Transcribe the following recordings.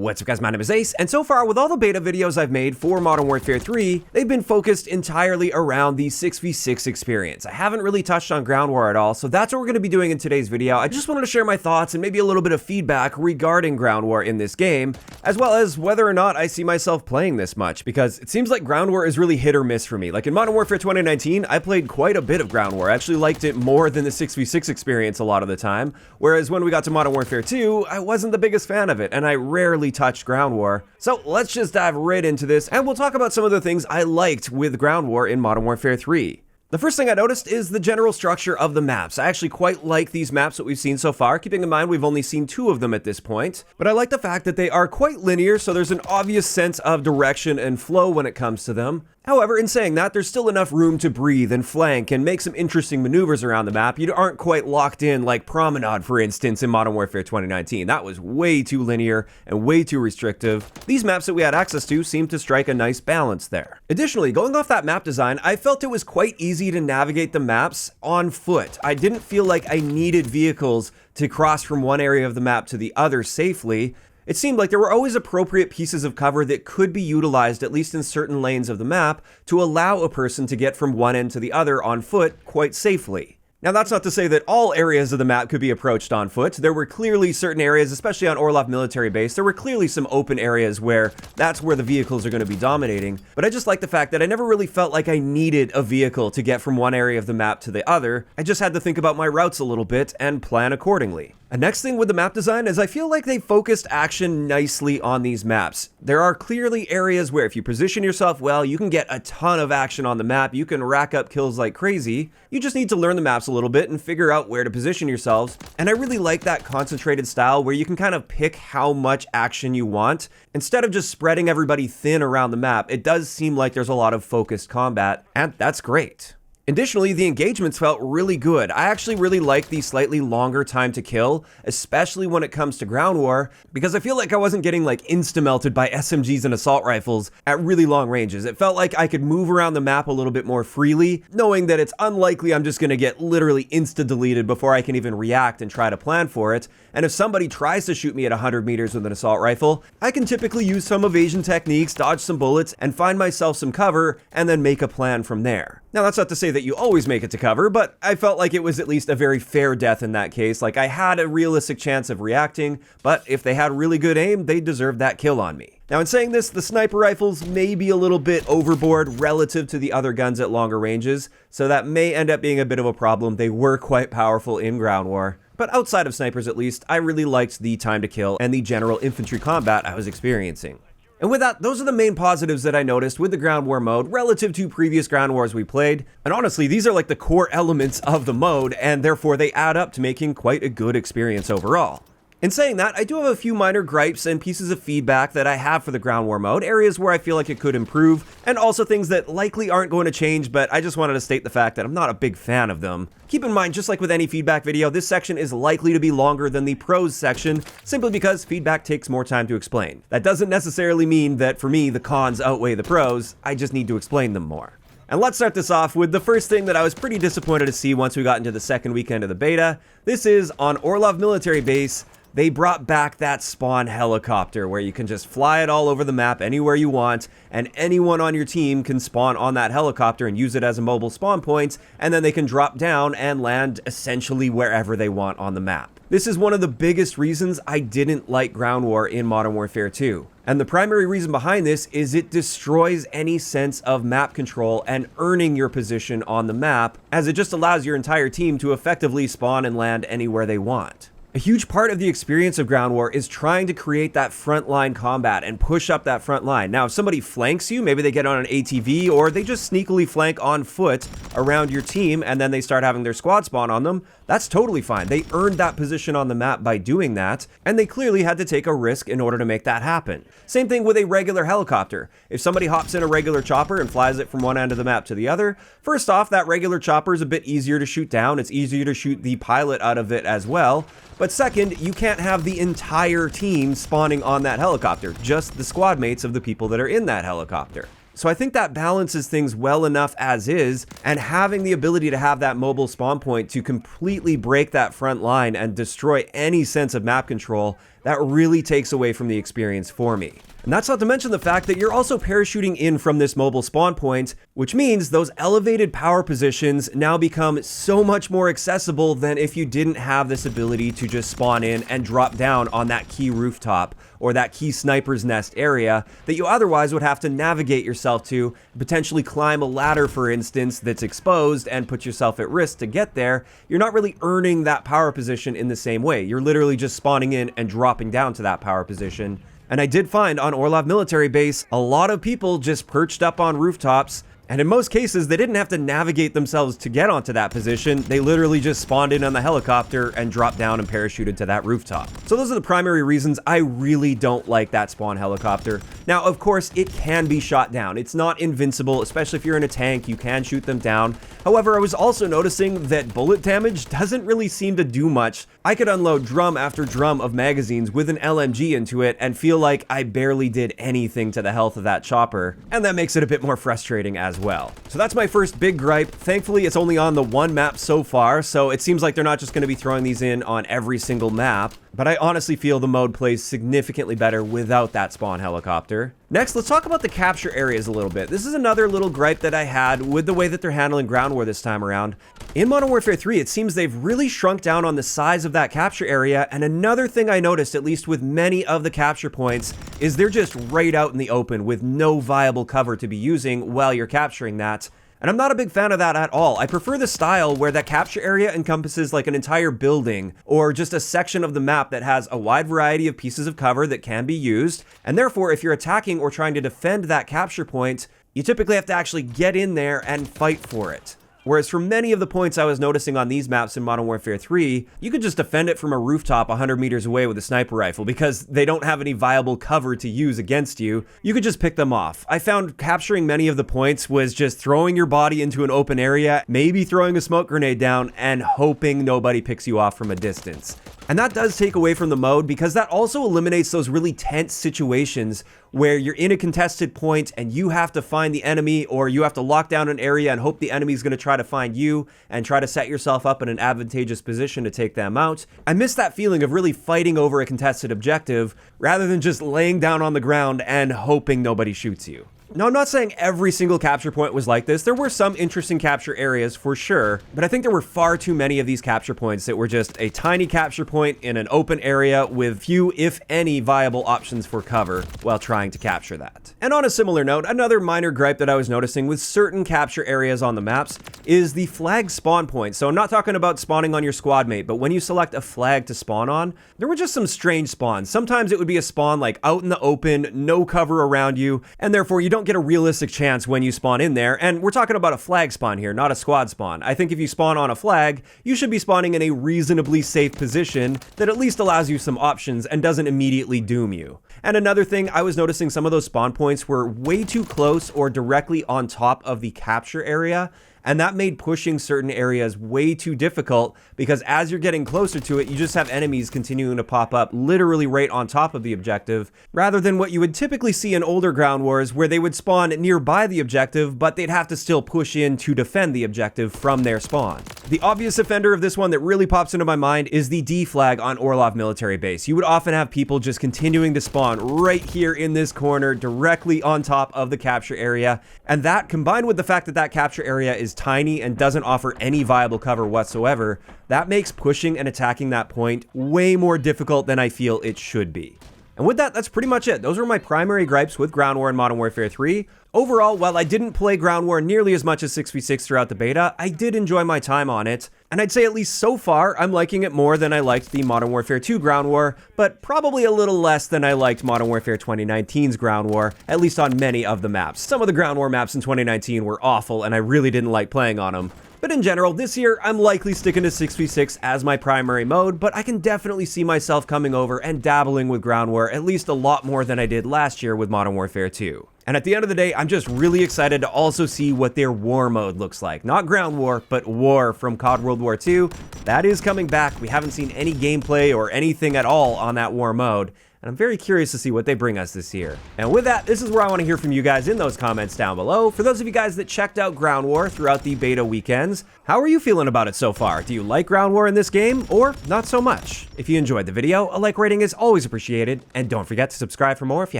What's up guys, my name is Ace, and so far with all the beta videos I've made for Modern Warfare 3, they've been focused entirely around the 6v6 experience. I haven't really touched on ground war at all, so that's what we're going to be doing in today's video. I just wanted to share my thoughts and maybe a little bit of feedback regarding ground war in this game, as well as whether or not I see myself playing this much, because it seems like ground war is really hit or miss for me. Like in Modern Warfare 2019, I played quite a bit of ground war. I actually liked it more than the 6v6 experience a lot of the time, whereas when we got to Modern Warfare 2, I wasn't the biggest fan of it, and I rarely touched ground war. So let's just dive right into this, and we'll talk about some of the things I liked with ground war in Modern Warfare 3. The first thing I noticed is the general structure of the maps. I actually quite like these maps that we've seen so far, keeping in mind we've only seen 2 of them at this point. But I like the fact that they are quite linear, so there's an obvious sense of direction and flow when it comes to them. However, in saying that, there's still enough room to breathe and flank and make some interesting maneuvers around the map. You aren't quite locked in like Promenade, for instance, in Modern Warfare 2019. That was way too linear and way too restrictive. These maps that we had access to seemed to strike a nice balance there. Additionally, going off that map design, I felt it was quite easy to navigate the maps on foot. I didn't feel like I needed vehicles to cross from one area of the map to the other safely. It seemed like there were always appropriate pieces of cover that could be utilized, at least in certain lanes of the map, to allow a person to get from one end to the other on foot quite safely. Now, that's not to say that all areas of the map could be approached on foot. There were clearly certain areas, especially on Orlov Military Base, there were clearly some open areas where that's where the vehicles are going to be dominating. But I just like the fact that I never really felt like I needed a vehicle to get from one area of the map to the other. I just had to think about my routes a little bit and plan accordingly. A next thing with the map design is I feel like they focused action nicely on these maps. There are clearly areas where if you position yourself well, you can get a ton of action on the map. You can rack up kills like crazy. You just need to learn the maps a little bit and figure out where to position yourselves. And I really like that concentrated style where you can kind of pick how much action you want. Instead of just spreading everybody thin around the map, it does seem like there's a lot of focused combat, and that's great. Additionally, the engagements felt really good. I actually really like the slightly longer time to kill, especially when it comes to ground war, because I feel like I wasn't getting like insta-melted by SMGs and assault rifles at really long ranges. It felt like I could move around the map a little bit more freely, knowing that it's unlikely I'm just going to get literally insta-deleted before I can even react and try to plan for it. And if somebody tries to shoot me at 100 meters with an assault rifle, I can typically use some evasion techniques, dodge some bullets, and find myself some cover, and then make a plan from there. Now, that's not to say that you always make it to cover, but I felt like it was at least a very fair death in that case. Like, I had a realistic chance of reacting, but if they had really good aim, they deserved that kill on me. Now, in saying this, the sniper rifles may be a little bit overboard relative to the other guns at longer ranges, so that may end up being a bit of a problem. They were quite powerful in ground war. But outside of snipers at least, I really liked the time to kill and the general infantry combat I was experiencing. And with that, those are the main positives that I noticed with the ground war mode relative to previous ground wars we played. And honestly, these are like the core elements of the mode, and therefore they add up to making quite a good experience overall. In saying that, I do have a few minor gripes and pieces of feedback that I have for the ground war mode, areas where I feel like it could improve, and also things that likely aren't going to change, but I just wanted to state the fact that I'm not a big fan of them. Keep in mind, just like with any feedback video, this section is likely to be longer than the pros section, simply because feedback takes more time to explain. That doesn't necessarily mean that for me, the cons outweigh the pros, I just need to explain them more. And let's start this off with the first thing that I was pretty disappointed to see once we got into the second weekend of the beta. This is on Orlov Military Base. They brought back that spawn helicopter where you can just fly it all over the map anywhere you want, and anyone on your team can spawn on that helicopter and use it as a mobile spawn point, and then they can drop down and land essentially wherever they want on the map. This is one of the biggest reasons I didn't like ground war in Modern Warfare 2. And the primary reason behind this is it destroys any sense of map control and earning your position on the map, as it just allows your entire team to effectively spawn and land anywhere they want. A huge part of the experience of ground war is trying to create that frontline combat and push up that front line. Now, if somebody flanks you, maybe they get on an ATV or they just sneakily flank on foot around your team and then they start having their squad spawn on them, that's totally fine. They earned that position on the map by doing that, and they clearly had to take a risk in order to make that happen. Same thing with a regular helicopter. If somebody hops in a regular chopper and flies it from one end of the map to the other, first off, that regular chopper is a bit easier to shoot down. It's easier to shoot the pilot out of it as well. But second, you can't have the entire team spawning on that helicopter, just the squad mates of the people that are in that helicopter. So I think that balances things well enough as is, and having the ability to have that mobile spawn point to completely break that front line and destroy any sense of map control that really takes away from the experience for me. And that's not to mention the fact that you're also parachuting in from this mobile spawn point, which means those elevated power positions now become so much more accessible than if you didn't have this ability to just spawn in and drop down on that key rooftop or that key sniper's nest area that you otherwise would have to navigate yourself to, potentially climb a ladder, for instance, that's exposed and put yourself at risk to get there. You're not really earning that power position in the same way. You're literally just spawning in and dropping down to that power position. And I did find on MWIII Military Base, a lot of people just perched up on rooftops, and in most cases, they didn't have to navigate themselves to get onto that position. They literally just spawned in on the helicopter and dropped down and parachuted to that rooftop. So those are the primary reasons I really don't like that spawn helicopter. Now, of course, it can be shot down. It's not invincible, especially if you're in a tank, you can shoot them down. However, I was also noticing that bullet damage doesn't really seem to do much. I could unload drum after drum of magazines with an LMG into it and feel like I barely did anything to the health of that chopper, and that makes it a bit more frustrating as well. So that's my first big gripe. Thankfully, it's only on the one map so far, so it seems like they're not just going to be throwing these in on every single map, but I honestly feel the mode plays significantly better without that spawn helicopter. Next, let's talk about the capture areas a little bit. This is another little gripe that I had with the way that they're handling ground war this time around. In Modern Warfare 3, it seems they've really shrunk down on the size of that capture area, and another thing I noticed, at least with many of the capture points, is they're just right out in the open with no viable cover to be using while you're capturing that. And I'm not a big fan of that at all. I prefer the style where that capture area encompasses like an entire building or just a section of the map that has a wide variety of pieces of cover that can be used. And therefore, if you're attacking or trying to defend that capture point, you typically have to actually get in there and fight for it. Whereas for many of the points I was noticing on these maps in Modern Warfare 3, you could just defend it from a rooftop 100 meters away with a sniper rifle because they don't have any viable cover to use against you. You could just pick them off. I found capturing many of the points was just throwing your body into an open area, maybe throwing a smoke grenade down, and hoping nobody picks you off from a distance. And that does take away from the mode because that also eliminates those really tense situations where you're in a contested point and you have to find the enemy, or you have to lock down an area and hope the enemy is going to try to find you and try to set yourself up in an advantageous position to take them out. I miss that feeling of really fighting over a contested objective rather than just laying down on the ground and hoping nobody shoots you. Now, I'm not saying every single capture point was like this. There were some interesting capture areas for sure, but I think there were far too many of these capture points that were just a tiny capture point in an open area with few, if any, viable options for cover while trying to capture that. And on a similar note, another minor gripe that I was noticing with certain capture areas on the maps is the flag spawn point. So I'm not talking about spawning on your squad mate, but when you select a flag to spawn on, there were just some strange spawns. Sometimes it would be a spawn like out in the open, no cover around you, and therefore you don't get a realistic chance when you spawn in there. And we're talking about a flag spawn here, not a squad spawn. I think if you spawn on a flag, you should be spawning in a reasonably safe position that at least allows you some options and doesn't immediately doom you. And another thing, I was noticing some of those spawn points were way too close or directly on top of the capture area. And that made pushing certain areas way too difficult because as you're getting closer to it, you just have enemies continuing to pop up literally right on top of the objective, rather than what you would typically see in older ground wars where they would spawn nearby the objective, but they'd have to still push in to defend the objective from their spawn. The obvious offender of this one that really pops into my mind is the D flag on MWIII Military Base. You would often have people just continuing to spawn right here in this corner, directly on top of the capture area. And that, combined with the fact that that capture area is tiny and doesn't offer any viable cover whatsoever, that makes pushing and attacking that point way more difficult than I feel it should be. And with that, that's pretty much it. Those were my primary gripes with Ground War in Modern Warfare 3. Overall, while I didn't play Ground War nearly as much as 6v6 throughout the beta, I did enjoy my time on it. And I'd say at least so far, I'm liking it more than I liked the Modern Warfare 2 Ground War, but probably a little less than I liked Modern Warfare 2019's Ground War, at least on many of the maps. Some of the Ground War maps in 2019 were awful, and I really didn't like playing on them. But in general, this year, I'm likely sticking to 6v6 as my primary mode, but I can definitely see myself coming over and dabbling with Ground War at least a lot more than I did last year with Modern Warfare 2. And at the end of the day, I'm just really excited to also see what their war mode looks like. Not Ground War, but War from COD World War II. That is coming back. We haven't seen any gameplay or anything at all on that war mode. and I'm very curious to see what they bring us this year. And with that, this is where I want to hear from you guys in those comments down below. For those of you guys that checked out Ground War throughout the beta weekends, how are you feeling about it so far? Do you like Ground War in this game, or not so much? If you enjoyed the video, a like rating is always appreciated, and don't forget to subscribe for more if you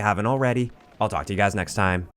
haven't already. I'll talk to you guys next time.